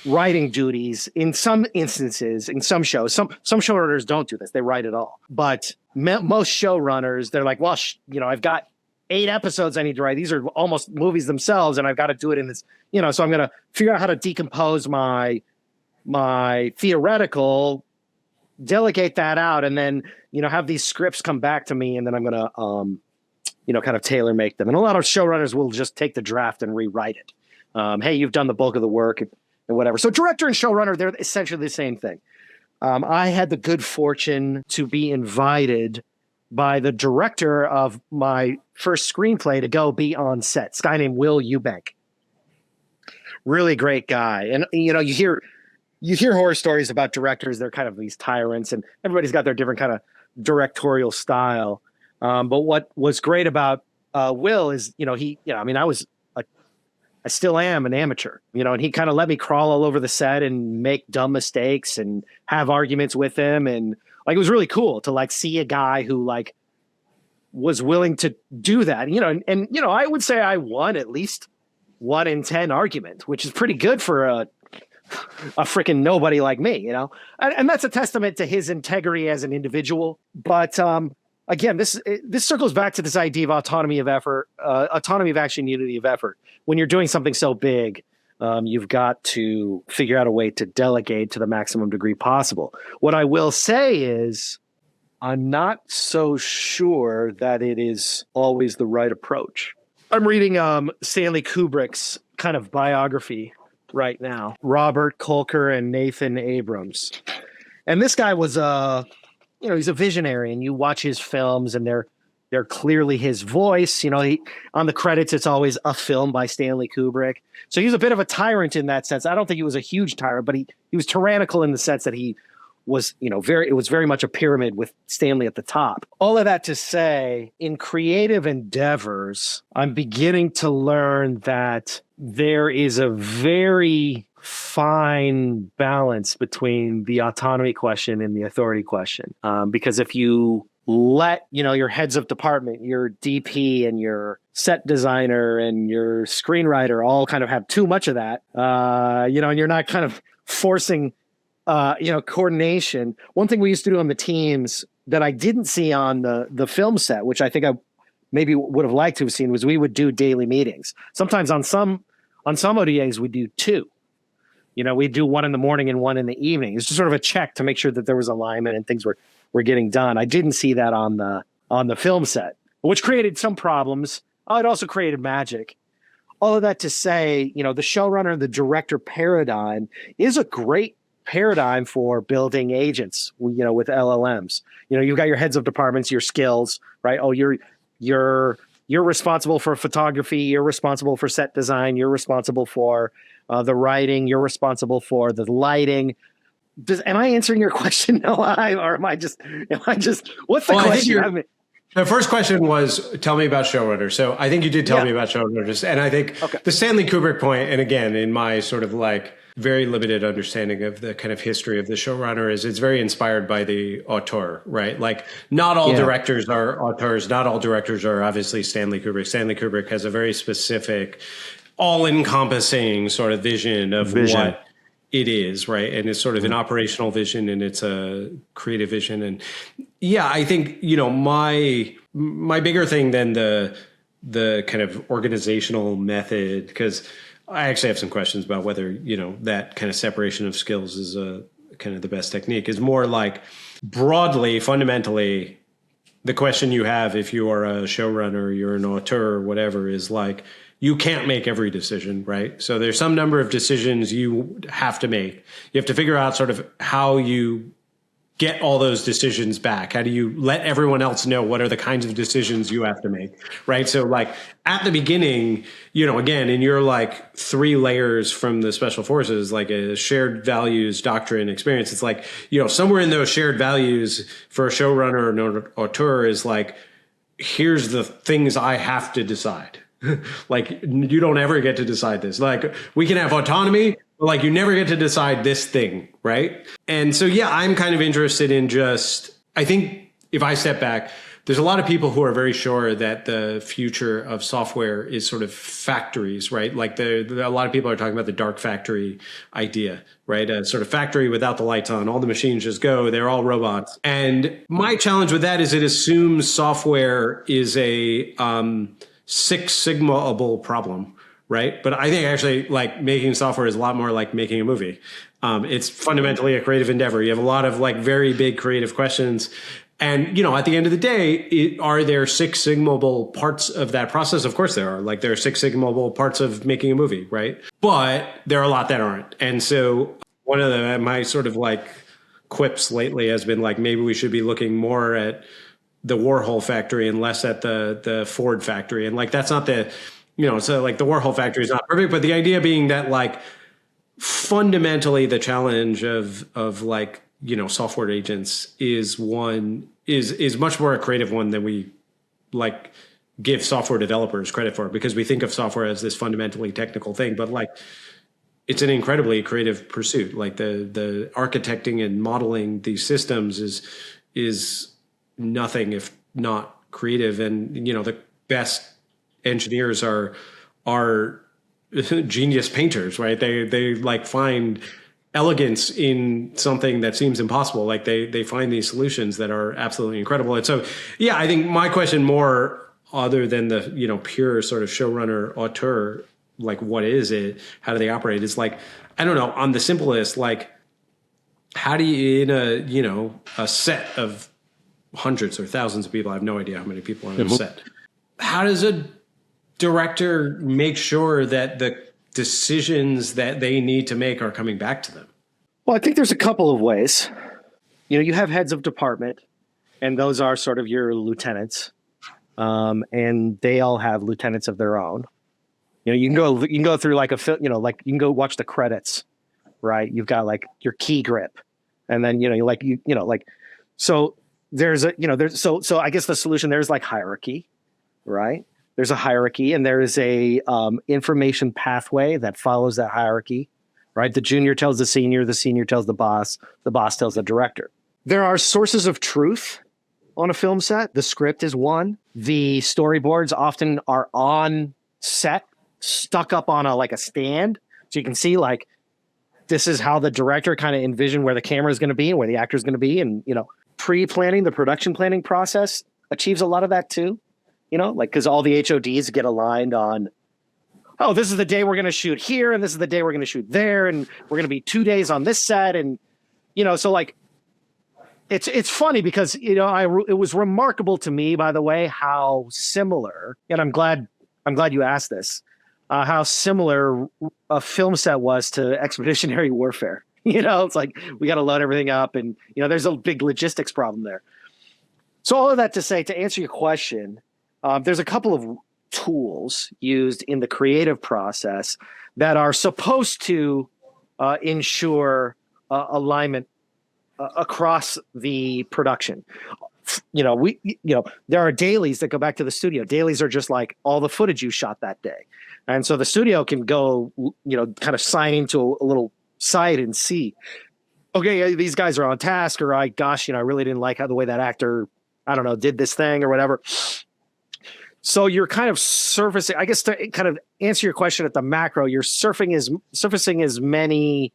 writing duties in some instances, in some shows. Some showrunners don't do this. They write it all. But most showrunners, they're like, well, I've got 8 episodes I need to write. These are almost movies themselves, and I've got to do it in this, so I'm going to figure out how to decompose my theoretical delegate that out, and then, have these scripts come back to me, and then I'm going to, kind of tailor make them. And a lot of showrunners will just take the draft and rewrite it. Hey, you've done the bulk of the work and whatever. So director and showrunner, they're essentially the same thing. I had the good fortune to be invited by the director of my first screenplay to go be on set. This guy named Will Eubank. Really great guy. And, you hear horror stories about directors. They're kind of these tyrants, and everybody's got their different kind of directorial style. But what was great about Will is, I still am an amateur, and he kind of let me crawl all over the set and make dumb mistakes and have arguments with him. And it was really cool to see a guy who was willing to do that, and I would say I won at least 1 in 10 argument, which is pretty good for a freaking nobody like me, and that's a testament to his integrity as an individual. But, again, this circles back to this idea of autonomy of effort, autonomy of action, unity of effort. When you're doing something so big, you've got to figure out a way to delegate to the maximum degree possible. What I will say is I'm not so sure that it is always the right approach. I'm reading Stanley Kubrick's kind of biography right now, Robert Kolker and Nathan Abrams. And this guy was he's a visionary, and you watch his films and they're clearly his voice. On the credits, it's always a film by Stanley Kubrick. So he's a bit of a tyrant in that sense. I don't think he was a huge tyrant, but he was tyrannical in the sense that he was, it was very much a pyramid with Stanley at the top. All of that to say, in creative endeavors, I'm beginning to learn that there is a very fine balance between the autonomy question and the authority question. Because if you let, your heads of department, your DP and your set designer and your screenwriter all kind of have too much of that, and you're not kind of forcing, coordination. One thing we used to do on the teams that I didn't see on the film set, which I think I maybe would have liked to have seen, was we would do daily meetings. Sometimes on some ODAs, we do 2. We'd do 1 in the morning and 1 in the evening. It's just sort of a check to make sure that there was alignment and things were getting done. I didn't see that on the film set, which created some problems. It also created magic. All of that to say, the showrunner, the director paradigm is a great paradigm for building agents, with LLMs. You've got your heads of departments, your skills, right? Oh, you're responsible for photography. You're responsible for set design. You're responsible for the writing. You're responsible for the lighting. Am I answering your question? No, or am I just, what's the question? The first question was, tell me about showrunners. So I think you did tell me about showrunners. And I think the Stanley Kubrick point, and again, in my sort of very limited understanding of the kind of history of the showrunner, is it's very inspired by the auteur, right? Not all directors are auteurs. Not all directors are obviously Stanley Kubrick. Stanley Kubrick has a very specific, all-encompassing sort of vision of what it is, right? And it's sort of an operational vision, and it's a creative vision. And I think, my bigger thing than the kind of organizational method, because I actually have some questions about whether, that kind of separation of skills is kind of the best technique, is more broadly, fundamentally, the question you have if you are a showrunner, you're an auteur or whatever, is you can't make every decision, right? So there's some number of decisions you have to make. You have to figure out sort of how you get all those decisions back. How do you let everyone else know what are the kinds of decisions you have to make, right? So at the beginning, again, in your 3 layers from the special forces, a shared values, doctrine, experience, it's somewhere in those shared values for a showrunner or an auteur is here's the things I have to decide. You don't ever get to decide this. We can have autonomy, but you never get to decide this thing, right? And so, I'm kind of interested in I think if I step back, there's a lot of people who are very sure that the future of software is sort of factories, right? A lot of people are talking about the dark factory idea, right? A sort of factory without the lights on, all the machines just go, they're all robots. And my challenge with that is it assumes software is a Six Sigma-able problem, right? But I think actually making software is a lot more like making a movie. It's fundamentally a creative endeavor. You have a lot of like very big creative questions. And, at the end of the day, are there Six Sigmable parts of that process? Of course there are. Like there are Six Sigmable parts of making a movie, right? But there are a lot that aren't. And so one of my sort of like quips lately has been like, maybe we should be looking more at the Warhol Factory and less at the Ford Factory. And like, that's not so like the Warhol Factory is not perfect, but the idea being that like fundamentally the challenge of like, software agents is much more a creative one than we like give software developers credit for, because we think of software as this fundamentally technical thing, but like it's an incredibly creative pursuit. Like the architecting and modeling these systems is nothing if not creative. And the best engineers are genius painters, right? They like find elegance in something that seems impossible. Like they find these solutions that are absolutely incredible. And so, yeah, I think my question more, other than the, pure sort of showrunner auteur, like what is it? How do they operate? Is like, I don't know, on the simplest, like how do you, in a set of hundreds or thousands of people, I have no idea how many people are on a set. How does a director make sure that the decisions that they need to make are coming back to them? Well, I think there's a couple of ways. You have heads of department, and those are sort of your lieutenants, and they all have lieutenants of their own. You can go through like like you can go watch the credits, right? You've got like your key grip, and then so there's so I guess the solution there is like hierarchy, right? There's a hierarchy, and there is a information pathway that follows that hierarchy, right? The junior tells the senior tells the boss tells the director. There are sources of truth on a film set. The script is one. The storyboards often are on set, stuck up on a stand, so you can see like this is how the director kind of envisioned where the camera is going to be and where the actor is going to be, and pre-planning, the production planning process achieves a lot of that too. Because all the HODs get aligned on, oh, this is the day we're going to shoot here, and this is the day we're going to shoot there, and we're going to be 2 days on this set, and so like, it's funny because it was remarkable to me, by the way, how similar, and I'm glad you asked this, how similar a film set was to expeditionary warfare. It's like we got to load everything up, and there's a big logistics problem there. So all of that to say, to answer your question. There's a couple of tools used in the creative process that are supposed to ensure alignment across the production. There are dailies that go back to the studio. Dailies are just like all the footage you shot that day. And so the studio can go, kind of sign into a little site and see, okay, these guys are on task, or I really didn't like how the way that actor, I don't know, did this thing or whatever. So you're kind of surfacing, I guess, to kind of answer your question at the macro, you're surfacing as many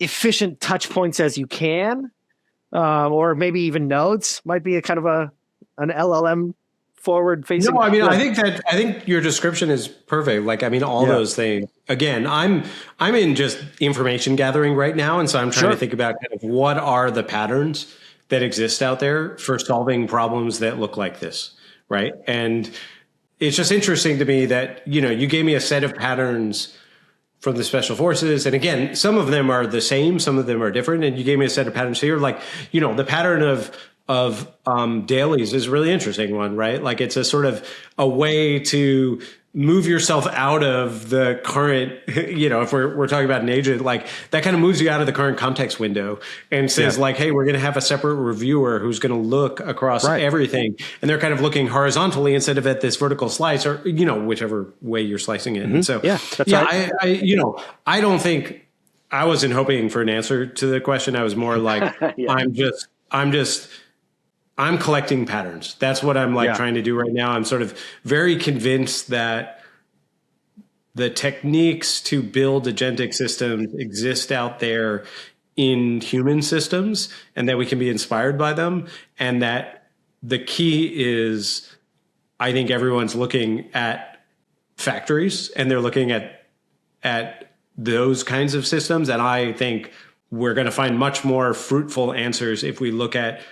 efficient touch points as you can, or maybe even nodes might be a kind of an LLM forward facing. No, I mean, I think your description is perfect. Like, I mean, all those things. Again, I'm in just information gathering right now, and so I'm trying to think about kind of what are the patterns that exist out there for solving problems that look like this. Right. And it's just interesting to me that, you gave me a set of patterns from the special forces. And again, some of them are the same, some of them are different. And you gave me a set of patterns here. Like, the pattern of dailies is a really interesting one, right? Like it's a sort of a way to move yourself out of the current, if we're talking about an agent, like that kind of moves you out of the current context window and says like, hey, we're going to have a separate reviewer who's going to look across everything. And they're kind of looking horizontally instead of at this vertical slice, or, whichever way you're slicing it. Mm-hmm. And so, right. I don't think I wasn't hoping for an answer to the question. I was more like, I'm collecting patterns. That's what I'm trying to do right now. I'm sort of very convinced that the techniques to build agentic systems exist out there in human systems, and that we can be inspired by them. And that the key is, I think everyone's looking at factories, and they're looking at those kinds of systems. And I think we're going to find much more fruitful answers if we look at,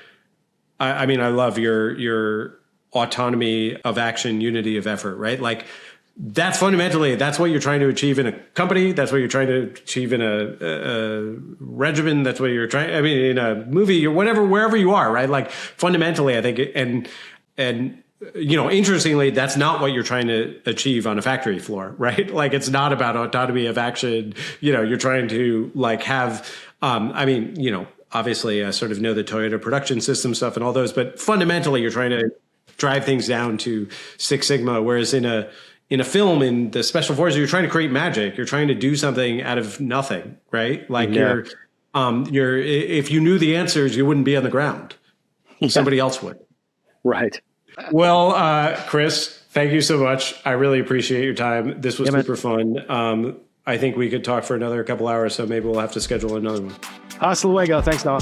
I mean, I love your autonomy of action, unity of effort, right? Like that's fundamentally, that's what you're trying to achieve in a company. That's what you're trying to achieve in a regimen. That's what you're trying, I mean, in a movie or whatever, wherever you are, right? Like fundamentally, I think, and you know, interestingly, that's not what you're trying to achieve on a factory floor, right? Like it's not about autonomy of action. You know, you're trying to like have, I mean, you know, obviously I sort of know the Toyota production system stuff and all those, but fundamentally you're trying to drive things down to Six Sigma. Whereas in a film, in the special forces, you're trying to create magic. You're trying to do something out of nothing, right? Like you're, if you knew the answers, you wouldn't be on the ground. Somebody else would. Right. Well, Chris, thank you so much. I really appreciate your time. This was super fun. I think we could talk for another couple hours, so maybe we'll have to schedule another one. Hasta luego. Thanks, Noah.